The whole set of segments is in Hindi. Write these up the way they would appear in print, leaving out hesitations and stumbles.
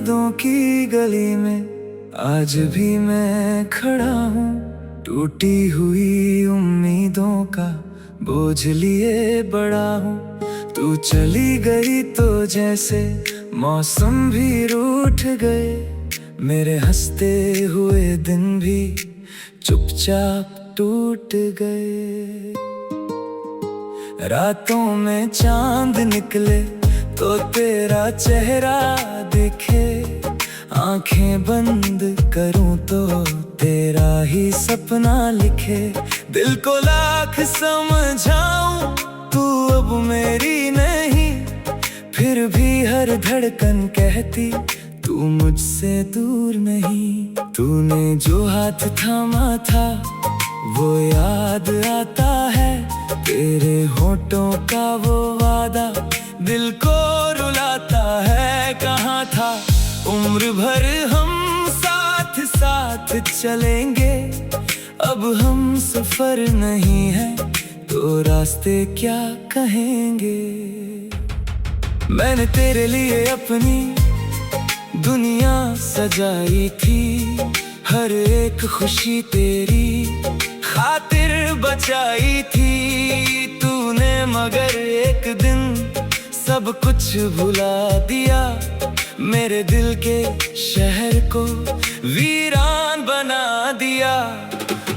यादों की गली में आज भी मैं खड़ा हूँ। टूटी हुई उम्मीदों का बोझ लिए बड़ा हूँ। तू चली गई तो जैसे मौसम भी रूठ गए, मेरे हंसते हुए दिन भी चुपचाप टूट गए। रातों में चांद निकले तो तेरा चेहरा दिखे, आंखें बंद करूं तो तेरा ही सपना लिखे। दिल को लाख समझाऊं तू अब मेरी नहीं, फिर भी हर धड़कन कहती तू मुझसे दूर नहीं। तूने जो हाथ थामा था वो याद आता है, तेरे होठों का वो वादा दिल को रुलाता है। कहाँ था उम्र भर हम साथ साथ चलेंगे, अब हम सफर नहीं है तो रास्ते क्या कहेंगे। मैंने तेरे लिए अपनी दुनिया सजाई थी, हर एक खुशी तेरी खातिर बचाई थी तूने, मगर एक दिन सब कुछ भुला दिया। मेरे दिल के शहर को वीरान बना दिया।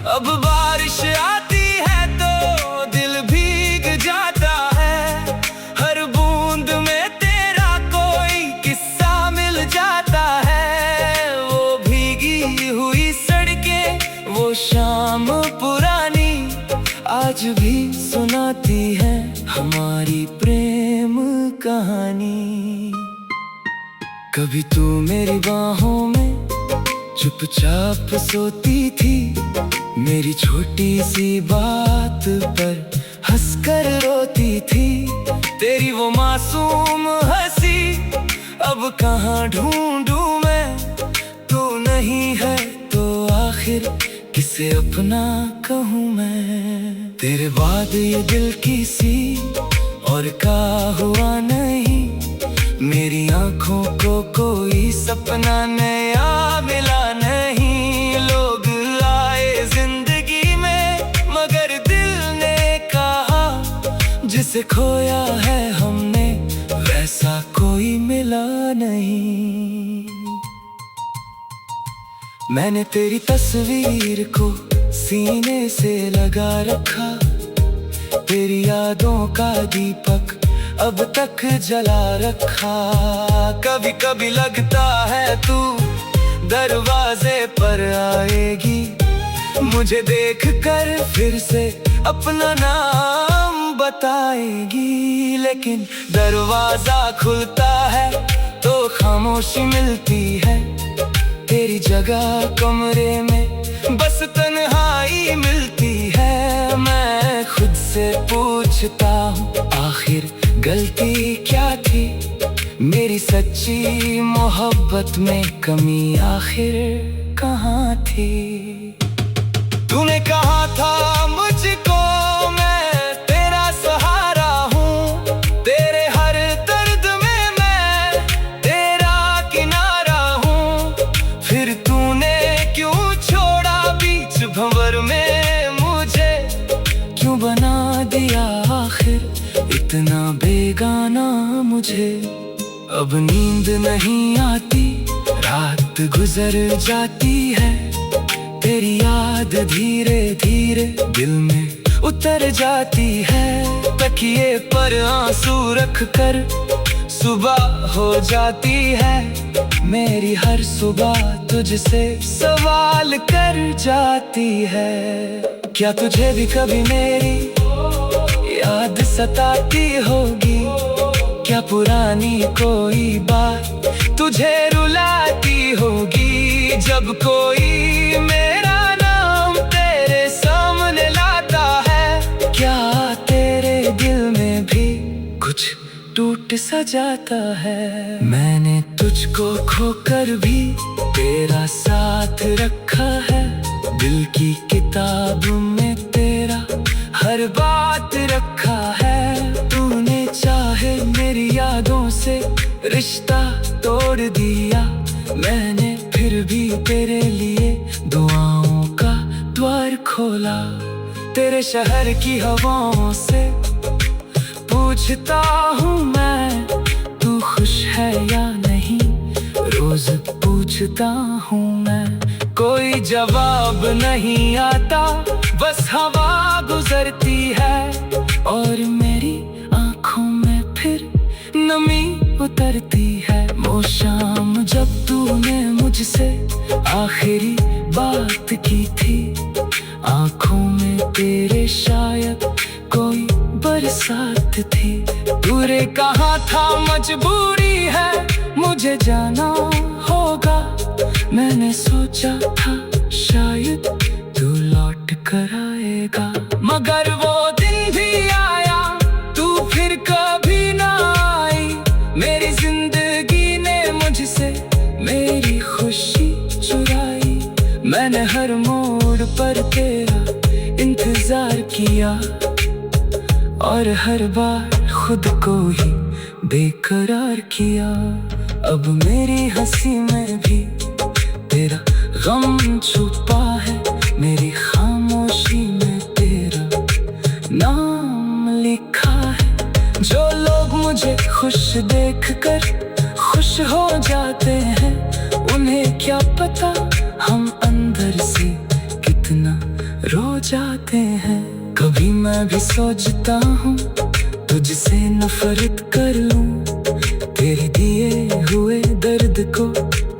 अब बारिश आती है तो दिल भीग जाता है, हर बूंद में तेरा कोई किस्सा मिल जाता है। वो भीगी हुई सड़कें, वो शाम पुरानी आज भी सुनाती है हमारी प्रेम कहानी। कभी तू मेरी बाहों में चुपचाप सोती थी, मेरी छोटी सी बात पर हंसकर रोती थी। तेरी वो मासूम हंसी अब कहाँ ढूंढूं मैं, तू नहीं है तो आखिर किसे अपना कहूँ मैं। तेरे बाद ये दिल किसी और का हुआ नहीं, मेरी आंखों को कोई सपना नया मिला नहीं। लोग आए जिंदगी में मगर दिल ने कहा जिसे खोया है हमने वैसा कोई मिला नहीं। मैंने तेरी तस्वीर को सीने से लगा रखा, तेरी यादों का दीपक अब तक जला रखा। कभी कभी लगता है तू दरवाजे पर आएगी, मुझे देखकर फिर से अपना नाम बताएगी। लेकिन दरवाजा खुलता है तो खामोशी मिलती है, तेरी जगह कमरे में बस तन्हाई मिलती है। मैं खुद से पूछता हूँ आखिर गलती क्या थी, मेरी सच्ची मोहब्बत में कमी आखिर कहाँ थी। तूने कहा था मुझको मैं तेरा सहारा हूँ, तेरे हर दर्द में मैं तेरा किनारा हूँ। फिर तूने क्यों छोड़ा बीच भंवर में मुझे, क्यों बना दिया आखिर इतना बेगाना मुझे। अब नींद नहीं आती, रात गुजर जाती है, तेरी याद धीरे धीरे दिल में उतर जाती है। तकिए पर आंसू रख कर सुबह हो जाती है, मेरी हर सुबह तुझसे सवाल कर जाती है। क्या तुझे भी कभी मेरी याद सताती होगी, क्या पुरानी कोई बात तुझे रुलाती होगी। जब कोई मेरा नाम तेरे सामने लाता है, क्या तेरे दिल में भी कुछ टूट सा जाता है। मैंने तुझको खोकर भी तेरा साथ रखा है, दिल की किताब में तेरा हर बात रखा है। तूने चाहे मेरी यादों से रिश्ता तोड़ दिया, तेरे लिए दुआओं का द्वार खोला। तेरे शहर की हवाओं से पूछता हूँ मैं, तू खुश है या नहीं, रोज पूछता हूँ मैं। कोई जवाब नहीं आता, बस हवा गुजरती है और मेरी आँखों में फिर नमी उतरती है। वो शाम जब तूने मुझसे आखिरी बात की थी, आँखों में तेरे शायद कोई बरसात थी। तूने कहा था मजबूरी है, मुझे जाना होगा। मैंने सोचा था शायद तू लौट कर आएगा, मगर वो दिन भी आया, तू फिर कभी ना आई। मेरी जिंदगी ने मुझसे मेरी खुशी चुराई। मैंने हर मोड़ पर तेरा इंतजार किया और हर बार खुद को ही बेकरार किया। अब मेरी हंसी में भी तेरा गम छुपा है, मेरी खामोशी में तेरा नाम लिखा है। जो लोग मुझे खुश देखकर खुश हो जाते हैं, उन्हें क्या पता हम अंदर से कितना रो जाते हैं। कभी मैं भी सोचता हूँ तुझसे नफरत कर लूं, तेरे दिए हुए दर्द को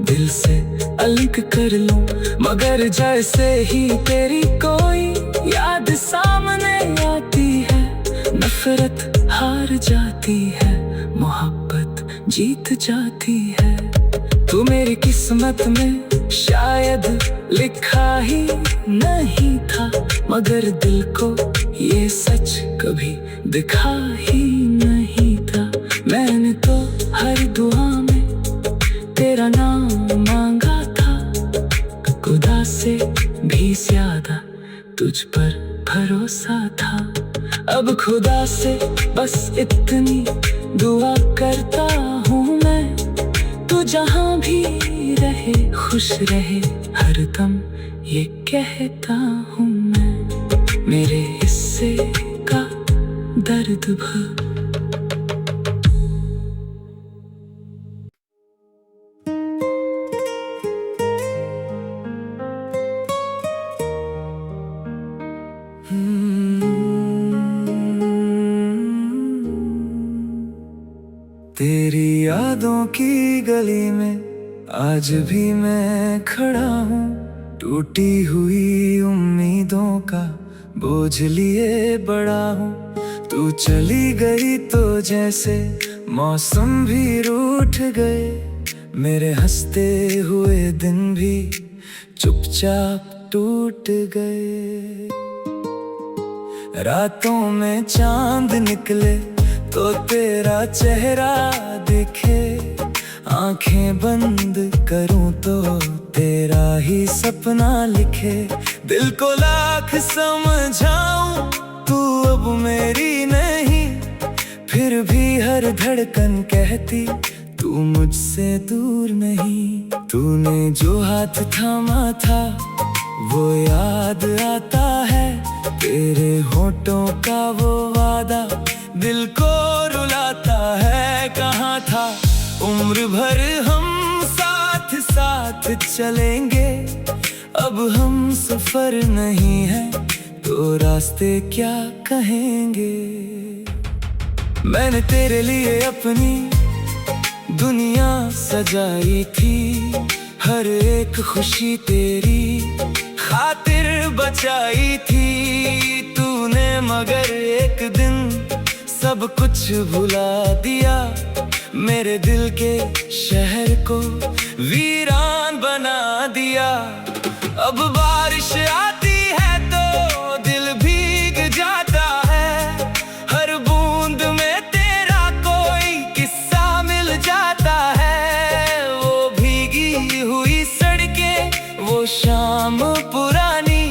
दिल से अलग कर लूं, मगर जैसे ही तेरी कोई याद सामने आती है, नफरत हार जाती है, मोहब्बत जीत जाती है। तू मेरी किस्मत में शायद लिखा ही नहीं था, मगर दिल को ये सच कभी दिखा ही नहीं था। मैंने तो हर दुआ में तेरा नाम मांगा था, खुदा से भी ज्यादा तुझ पर भरोसा था। अब खुदा से बस इतनी दुआ करता हूँ मैं, तू जहाँ भी रहे खुश रहे हरदम, ये कहता हूँ मैं। मेरे हिस्से का दर्द भर तेरी यादों की गली में आज भी मैं खड़ा हूँ, टूटी हुई उम्मीदों का बोझ लिए बड़ा हूँ। तू चली गई तो जैसे मौसम भी रूठ गए, मेरे हंसते हुए दिन भी चुपचाप टूट गए। रातों में चांद निकले तो तेरा चेहरा दिखे, आंखें बंद करूं तो तेरा ही सपना लिखे। दिल को लाख समझाऊं तू अब मेरी नहीं, फिर भी हर धड़कन कहती तू मुझसे दूर नहीं। तूने जो हाथ थामा था वो याद आता है, तेरे होठों का वो वादा दिल को रुलाता है। कहाँ था उम्र भर हम साथ साथ चलेंगे, अब हम सफर नहीं है तो रास्ते क्या कहेंगे। मैंने तेरे लिए अपनी दुनिया सजाई थी, हर एक खुशी तेरी खातिर बचाई थी तूने, मगर एक दिन सब कुछ भुला दिया, मेरे दिल के शहर को वीरान बना दिया। अब बारिश आती है तो दिल भीग जाता है, हर बूंद में तेरा कोई किस्सा मिल जाता है। वो भीगी हुई सड़कें, वो शाम पुरानी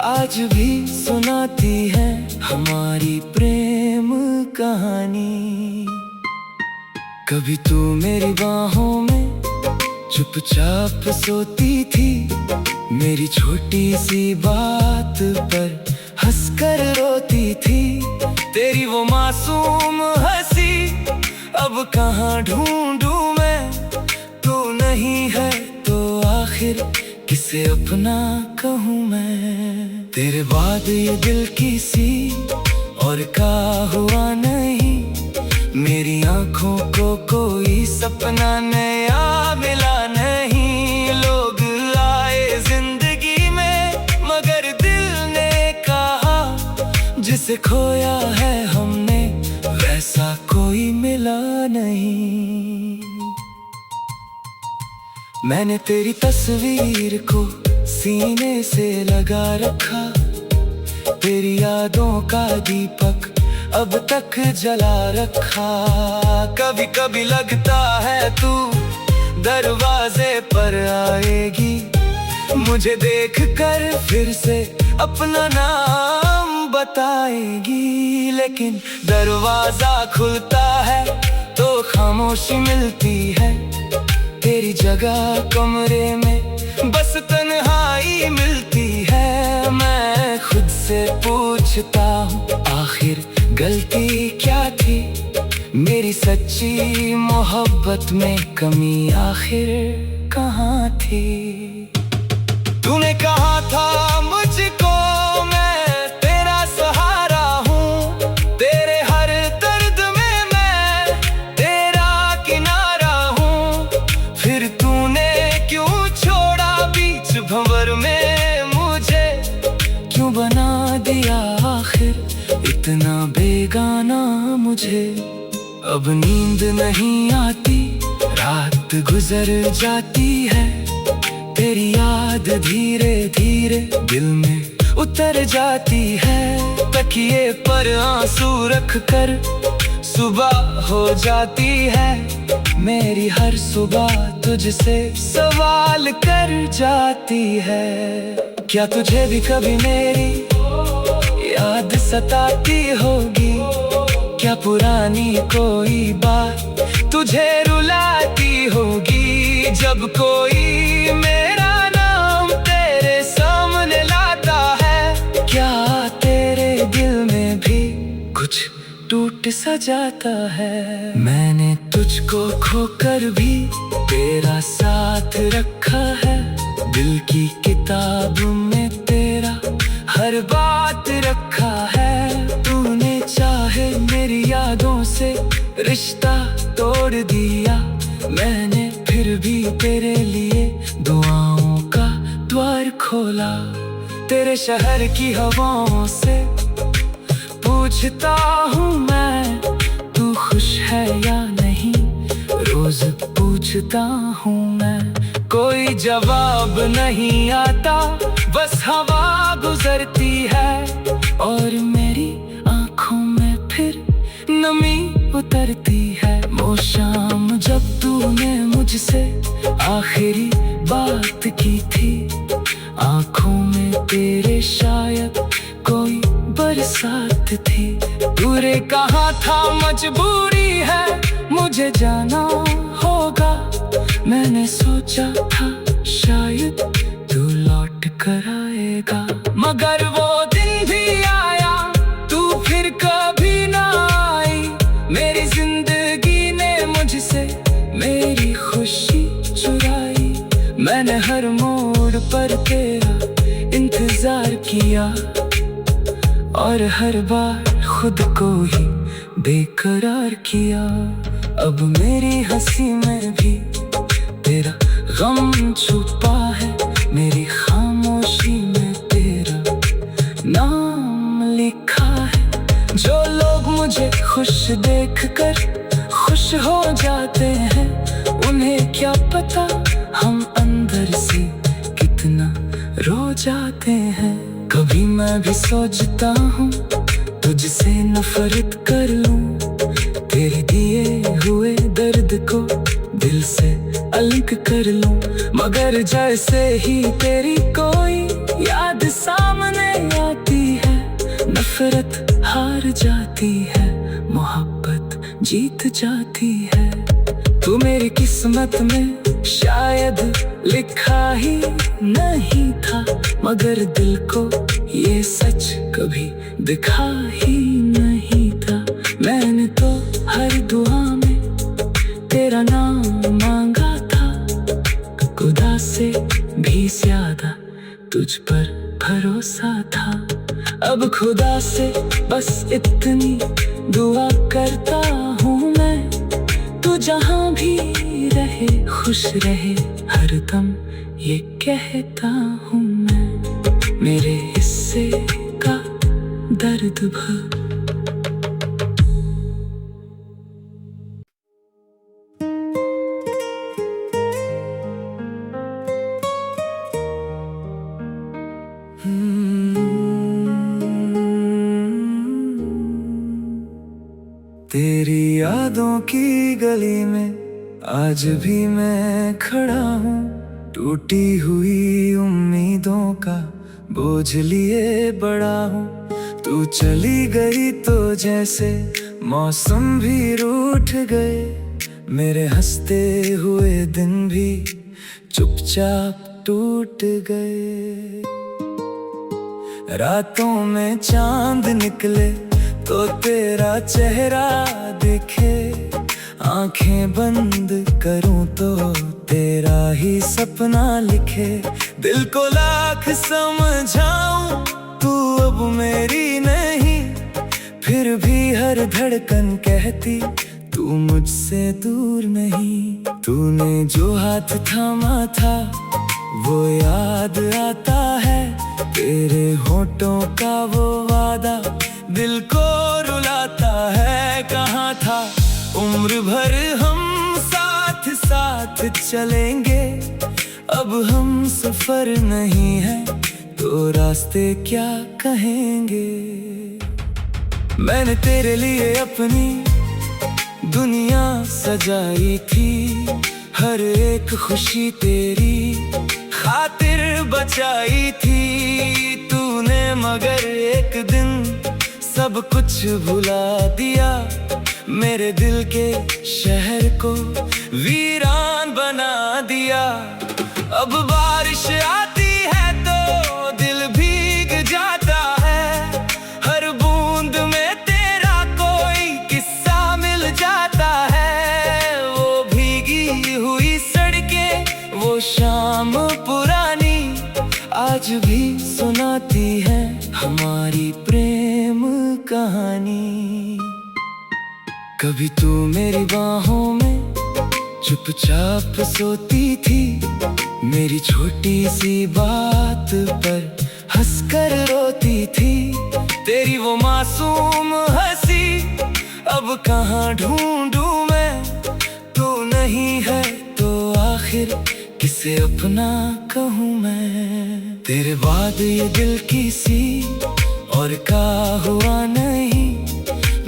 आज भी सुनाती है हमारी प्रेम कहानी। कभी तू मेरी बाहों में चुपचाप सोती थी, मेरी छोटी सी बात पर हंसकर रोती थी। तेरी वो मासूम हंसी अब कहाँ ढूंढूं मैं, तू नहीं है तो आखिर किसे अपना कहूँ मैं। तेरे बाद ये दिल किसी और का हुआ नहीं, मेरी आंखों को कोई सपना नया मिला नहीं। लोग आए जिंदगी में मगर दिल ने कहा, जिसे खोया है हमने वैसा कोई मिला नहीं। मैंने तेरी तस्वीर को सीने से लगा रखा, तेरी यादों का दीपक अब तक जला रखा। कभी कभी लगता है तू दरवाजे पर आएगी, मुझे देखकर फिर से अपना नाम बताएगी। लेकिन दरवाजा खुलता है तो खामोशी मिलती है, तेरी जगह कमरे में बस तन्हाई मिलती है। मैं खुद से पूछता हूँ आखिर गलती क्या थी, मेरी सच्ची मोहब्बत में कमी आखिर कहाँ थी। तूने कहा था मुझको मैं तेरा सहारा हूँ, तेरे हर दर्द में मैं तेरा किनारा हूँ। फिर तूने क्यों छोड़ा बीच भंवर में मुझे, क्यों बना दिया आखिर इतना बेगाना मुझे। अब नींद नहीं आती, रात गुजर जाती है, तेरी याद धीरे धीरे दिल में उतर जाती है। तकिए पर आंसू रख कर सुबह हो जाती है, मेरी हर सुबह तुझसे सवाल कर जाती है। क्या तुझे भी कभी मेरी याद सताती होगी, क्या पुरानी कोई बात तुझे रुलाती होगी। जब कोई मेरा नाम तेरे सामने लाता है, क्या तेरे दिल में भी कुछ टूट सा जाता है। मैंने तुझको खोकर भी तेरा साथ रखा है, दिल की किताब में तेरा हर बात रखा है। तूने चाहे मेरी यादों से रिश्ता तोड़ दिया, मैंने फिर भी तेरे लिए दुआओं का द्वार खोला। तेरे शहर की हवाओं से पूछता हूँ मैं, तू खुश है या नहीं, रोज पूछता हूँ मैं। कोई जवाब नहीं आता, बस हवा गुजरती है और मेरी आंखों में फिर नमी उतरती है। वो शाम जब तूने मुझसे आखिरी बात की थी, आंखों में तेरे शायद कोई बरसात थी। तूने कहा था मजबूरी है, मुझे जाना होगा, मैंने सोचा था शायद तू लौट कर आएगा। मगर वो दिन भी आया, तू फिर कभी ना आई। मेरी जिंदगी ने मुझसे मेरी खुशी चुराई। मैंने हर मोड़ पर तेरा इंतजार किया और हर बार खुद को ही बेकरार किया। अब मेरी हंसी में भी तेरा गम छुपा है, मेरी खामोशी में तेरा नाम लिखा है। जो लोग मुझे खुश देखकर खुश हो जाते हैं, उन्हें क्या पता हम अंदर से कितना रो जाते हैं। कभी मैं भी सोचता हूँ तुझसे नफरत कर लूं, तेरे दिए हुए दर्द को दिल से अलग कर लूं। मगर जैसे ही तेरी कोई याद सामने आती है, नफरत हार जाती है, मोहब्बत जीत जाती है। तू मेरी किस्मत में शायद लिखा ही नहीं था, मगर दिल को ये सच कभी दिखा ही नहीं था। मैंने तो हर दुआ में तेरा नाम मांगा था, खुदा से भी ज्यादा तुझ पर भरोसा था। अब खुदा से बस इतनी दुआ करता हूँ मैं, तू जहाँ भी रहे खुश रहे हरदम, ये कहता हूँ मैं। मेरे हिस्से का दर्द भर तेरी यादों की गली में आज भी मैं खड़ा हूँ, टूटी हुई उम्मीदों का बोझ लिए बड़ा हूँ। तू चली गई तो जैसे मौसम भी रूठ गए, मेरे हंसते हुए दिन भी चुपचाप टूट गए। रातों में चांद निकले तो तेरा चेहरा दिखे, आंखें बंद करूं तो तेरा ही सपना लिखे। दिल को लाख समझाऊं तू अब मेरी नहीं, फिर भी हर धड़कन कहती तू मुझसे दूर नहीं। तूने जो हाथ थामा था वो याद आता है, तेरे होठों का वो वादा दिल को रुलाता है। कहाँ था उम्र भर हम साथ साथ चलेंगे, अब हम सफर नहीं है तो रास्ते क्या कहेंगे। मैंने तेरे लिए अपनी दुनिया सजाई थी, हर एक खुशी तेरी खातिर बचाई थी तूने, मगर एक दिन सब कुछ भुला दिया, मेरे दिल के शहर को वीरान बना दिया। अब बारिश आती है तो दिल भीग जाता है, हर बूंद में तेरा कोई किस्सा मिल जाता है। वो भीगी हुई सड़कें, वो शाम पुरानी आज भी सुनाती है हमारी प्रेम कहानी। कभी तू मेरी बाहों में चुपचाप सोती थी, मेरी छोटी सी बात पर हंसकर रोती थी। तेरी वो मासूम हंसी अब कहाँ ढूंढूं मैं, तू नहीं है तो आखिर किसे अपना कहूँ मैं। तेरे बाद ये दिल किसी और का हुआ नहीं,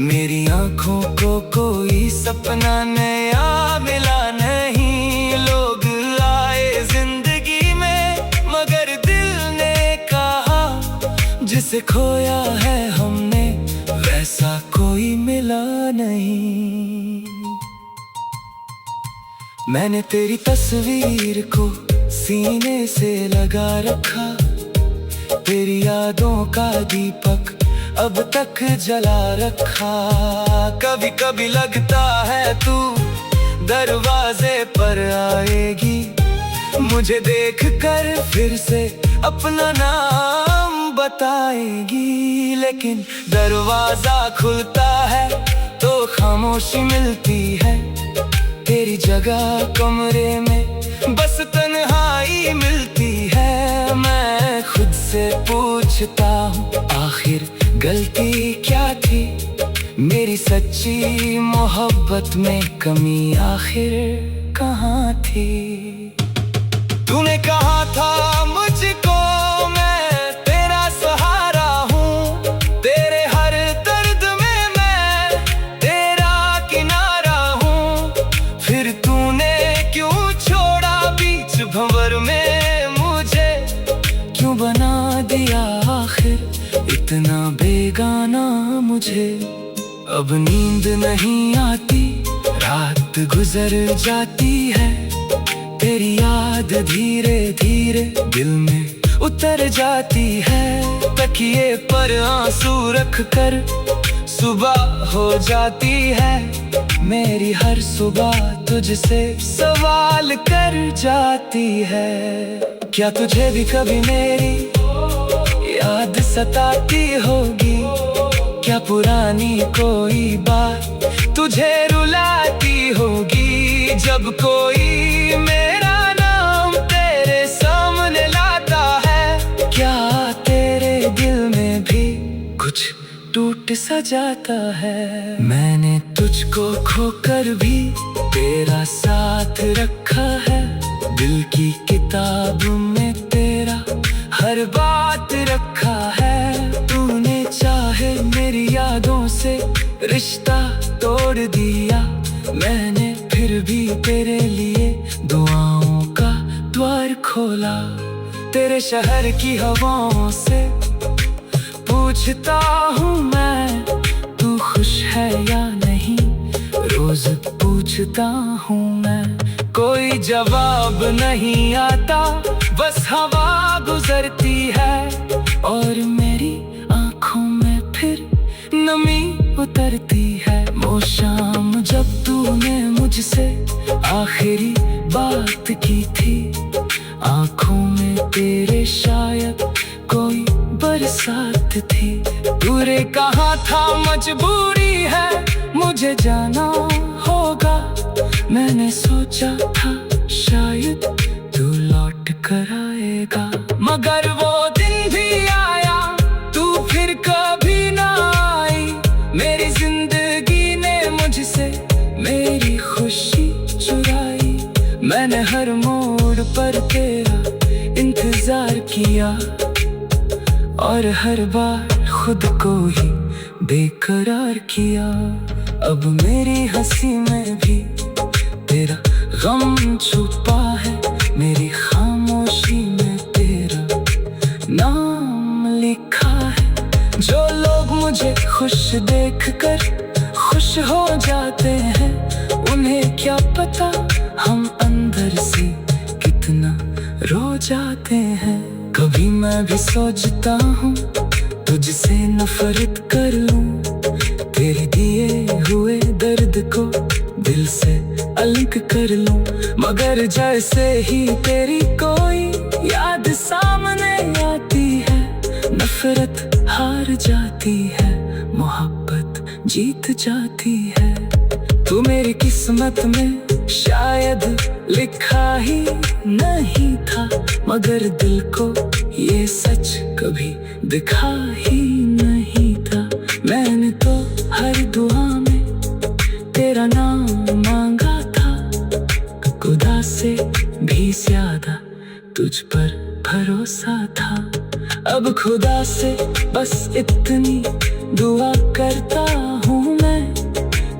मेरी आंखों को कोई सपना नया मिला नहीं। लोग आए जिंदगी में मगर दिल ने कहा जिसे खोया है हमने वैसा कोई मिला नहीं। मैंने तेरी तस्वीर को सीने से लगा रखा, तेरी यादों का दीपक अब तक जला रखा। कभी कभी लगता है तू दरवाजे पर आएगी, मुझे देखकर फिर से अपना नाम बताएगी। लेकिन दरवाजा खुलता है तो खामोशी मिलती है, तेरी जगह कमरे में बस तन्हाई मिलती है। मैं खुद से पूछता हूँ आखिर गलती क्या थी, मेरी सच्ची मोहब्बत में कमी आखिर कहाँ थी। तूने कहा था मुझको मैं तेरा सहारा हूँ, तेरे हर दर्द में मैं तेरा किनारा हूँ। फिर तूने क्यों छोड़ा बीच भंवर में मुझे, क्यों बना दिया आखिर इतना बेगाना मुझे। अब नींद नहीं आती, रात गुजर जाती है, तेरी याद धीरे धीरे दिल में उतर जाती है। तकिए पर आंसू रख कर सुबह हो जाती है। मेरी हर सुबह तुझसे सवाल कर जाती है। क्या तुझे भी कभी मेरी याद सताती होगी? क्या पुरानी कोई बात तुझे रुलाती होगी? जब कोई मेरा नाम तेरे सामने लाता है, क्या तेरे दिल में भी कुछ टूट सा जाता है? मैंने तुझको खोकर भी तेरा साथ रखा है। दिल की किताब में तेरा हर बात रखा है। तूने चाहे मेरी यादों से रिश्ता तोड़ दिया, मैंने फिर भी तेरे लिए दुआओं का द्वार खोला। तेरे शहर की हवाओं से पूछता हूँ मैं, तू खुश है या नहीं? रोज पूछता हूँ मैं, कोई जवाब नहीं आता, बस हवा गुजरती है और मेरी आँखों में फिर नमी उतरती है। वो शाम जब तूने मुझसे आखिरी बात की थी, आँखों में तेरे शायद कोई बरसात थी। दूरे कहाँ था, मजबूरी है, मुझे जाना होगा। मैंने सोचा था शायद तू लौट कर आएगा, मगर वो दिन भी आया, तू फिर कभी ना आई। मेरी जिंदगी ने मुझसे मेरी खुशी चुराई। मैंने हर मोड़ पर तेरा इंतजार किया और हर बार खुद को ही बेकरार किया। अब मेरी हंसी में भी तेरा गम छुपा है, मेरी खामोशी में तेरा नाम लिखा है। जो लोग मुझे खुश देखकर खुश हो जाते हैं, उन्हें क्या पता हम अंदर से कितना रो जाते हैं। कभी मैं भी सोचता हूँ तुझसे नफरत कर लूं, तेरे दिए हुए दर्द को दिल से अलग कर लूं, मगर जैसे ही तेरी कोई याद सामने आती है, नफरत हार जाती है, मोहब्बत जीत जाती है। तू मेरी किस्मत में शायद लिखा ही नहीं था, मगर दिल को ये सच कभी दिखा ही नहीं था। मैंने तो हर दुआ में तेरा नाम मांगा था, खुदा से भी ज्यादा तुझ पर भरोसा था। अब खुदा से बस इतनी दुआ करता हूँ मैं,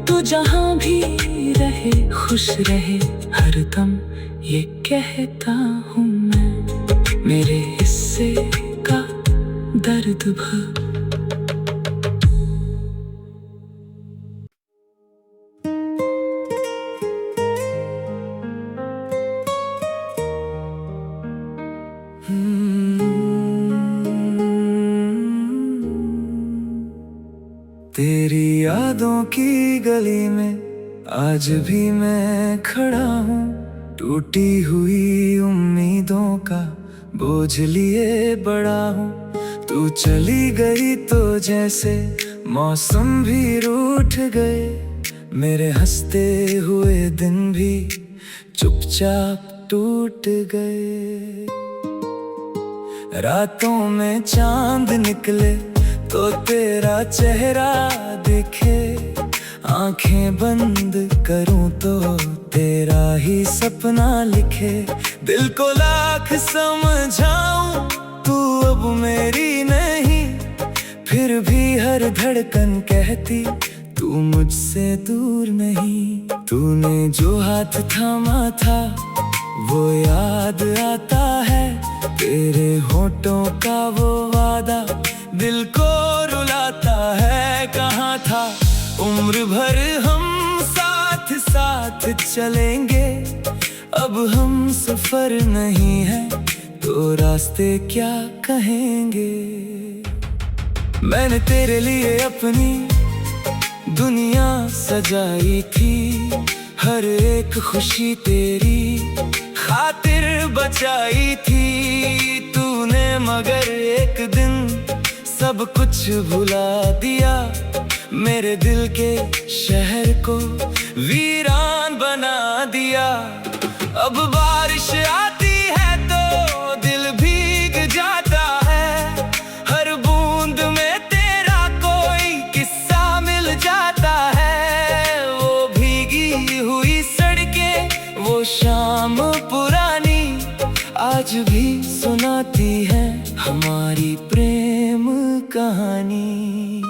तू जहाँ भी रहे खुश रहे, हरदम ये कहता हूँ मैं, मेरे हिस्से का दर्द भर। तेरी यादों की गली में आज भी मैं खड़ा हूँ, टूटी हुई उम्मीदों का बोझ लिए बड़ा हूँ। तू चली गई तो जैसे मौसम भी रूठ गए, मेरे हंसते हुए दिन भी चुपचाप टूट गए। रातों में चांद निकले तो तेरा चेहरा दिखे, आंखें बंद करूं तो तेरा ही सपना लिखे। दिल को लाख समझाऊं तू अब मेरी नहीं, फिर भी हर धड़कन कहती तू मुझसे दूर नहीं। तूने जो हाथ थामा था वो याद आता है, तेरे होठों का वो वादा दिल को रुलाता है। कहाँ था उम्र भर हम साथ साथ चलेंगे, अब अब हम सफर नहीं है तो रास्ते क्या कहेंगे। मैंने तेरे लिए अपनी दुनिया सजाई थी, हर एक खुशी तेरी खातिर बचाई थी तूने, मगर एक दिन सब कुछ भुला दिया, मेरे दिल के शहर को वीरान बना दिया। अब बारिश आती है तो दिल भीग जाता है, हर बूंद में तेरा कोई किस्सा मिल जाता है। वो भीगी हुई सड़कें, वो शाम पुरानी आज भी सुनाती है हमारी प्रेम कहानी।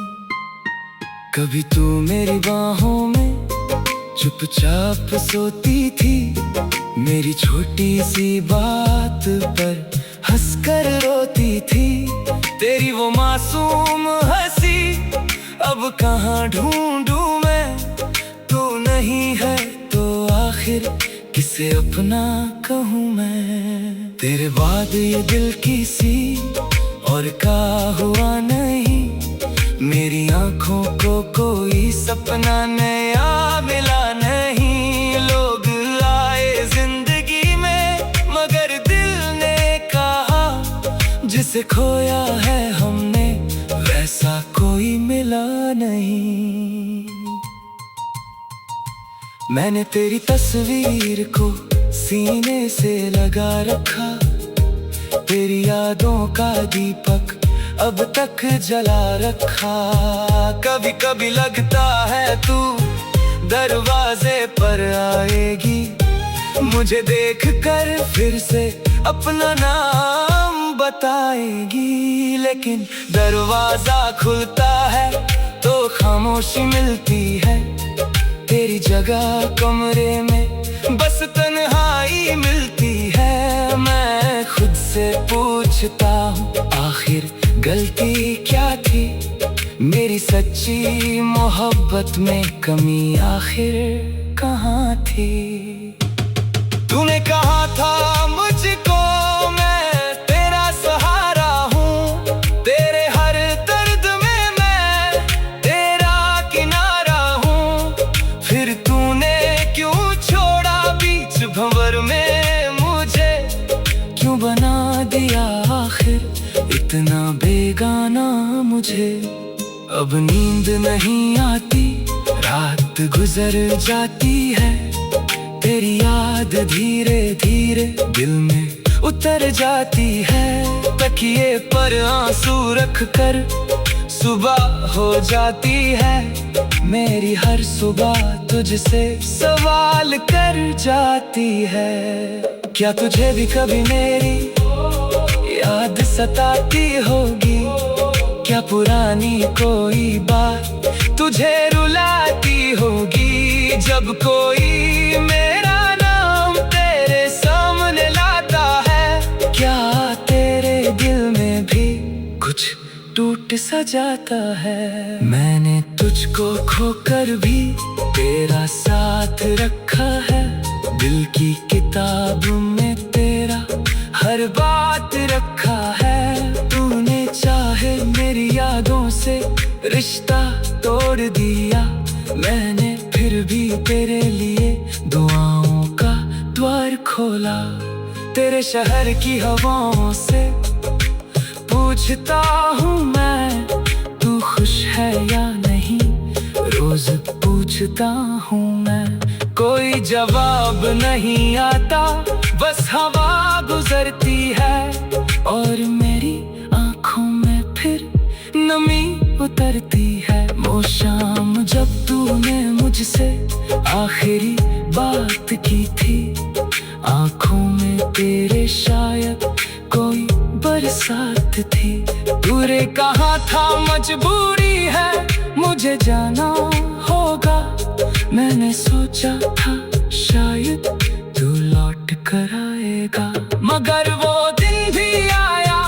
कभी तू मेरी बाहों में चुपचाप सोती थी, मेरी छोटी सी बात पर हंसकर रोती थी। तेरी वो मासूम हंसी अब कहाँ ढूंढूं मैं, तू नहीं है तो आखिर किसे अपना कहूँ मैं। तेरे बाद ये दिल किसी और का हुआ नहीं, मेरी आंखों को कोई सपना नया मिला नहीं। लोग आए जिंदगी में मगर दिल ने कहा, जिसे खोया है हमने वैसा कोई मिला नहीं। मैंने तेरी तस्वीर को सीने से लगा रखा, तेरी यादों का दीपक अब तक जला रखा। कभी कभी लगता है तू दरवाजे पर आएगी, मुझे देखकर फिर से अपना नाम बताएगी। लेकिन दरवाजा खुलता है तो खामोशी मिलती है, तेरी जगह कमरे में बस तन्हाई मिलती है। मैं खुद से पूछता हूँ आखिर गलती क्या थी, मेरी सच्ची मोहब्बत में कमी आखिर कहाँ थी। तूने कहा था मुझको मैं तेरा सहारा हूँ, तेरे हर दर्द में मैं तेरा किनारा हूँ। फिर तूने क्यों छोड़ा बीच भंवर में मुझे, क्यों बना दिया आखिर इतना बेगाना मुझे। अब नींद नहीं आती, रात गुजर जाती है, तेरी याद धीरे धीरे दिल में उतर जाती है। तकिए पर आंसू रख कर सुबह हो जाती है, मेरी हर सुबह तुझसे सवाल कर जाती है। क्या तुझे भी कभी मेरी याद सताती होगी, क्या पुरानी कोई बात तुझे रुलाती होगी। जब कोई मेरा नाम तेरे सामने लाता है, क्या तेरे दिल में भी कुछ टूट सा जाता है। मैंने तुझको खोकर भी तेरा साथ रखा है, दिल की किताब में तेरा हर बात रखा है। तूने चाहे मेरी यादों से रिश्ता तोड़ दिया, मैंने फिर भी तेरे लिए दुआओं का द्वार खोला। तेरे शहर की हवाओं से पूछता हूँ मैं, तू खुश है या नहीं, रोज पूछता हूँ मैं। कोई जवाब नहीं आता, बस हवा गुजरती है और मेरी आंखों में फिर नमी उतरती है। वो शाम जब तूने मुझसे आखिरी बात की थी, आंखों में तेरे शायद कोई बरसात थी। तूने कहा था मजबूरी है मुझे जाना होगा, मैंने सोचा था शायद तू लौट कर आएगा। मगर वो दिन भी आया,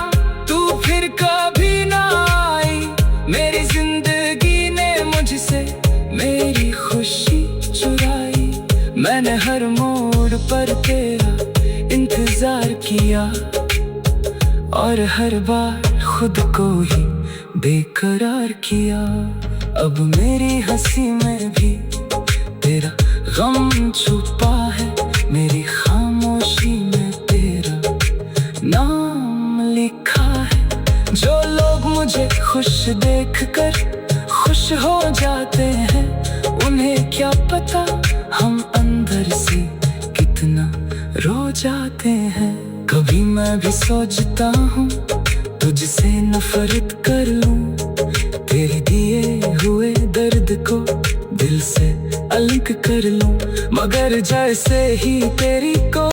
तू फिर कभी ना आई। मेरी जिंदगी ने मुझसे मेरी खुशी चुराई, मैंने हर मोड़ पर तेरा इंतजार किया और हर बार खुद को ही बेकरार किया। अब मेरी हंसी में भी तेरा गम छुपा है, मेरी खामोशी में तेरा नाम लिखा है। जो लोग मुझे खुश देखकर खुश हो जाते हैं, उन्हें क्या पता हम अंदर से कितना रो जाते हैं। कभी मैं भी सोचता हूँ तुझसे नफरत कर लूं, तेरे दिए हुए दर्द को दिल से अलग कर लूं, मगर जैसे ही तेरी को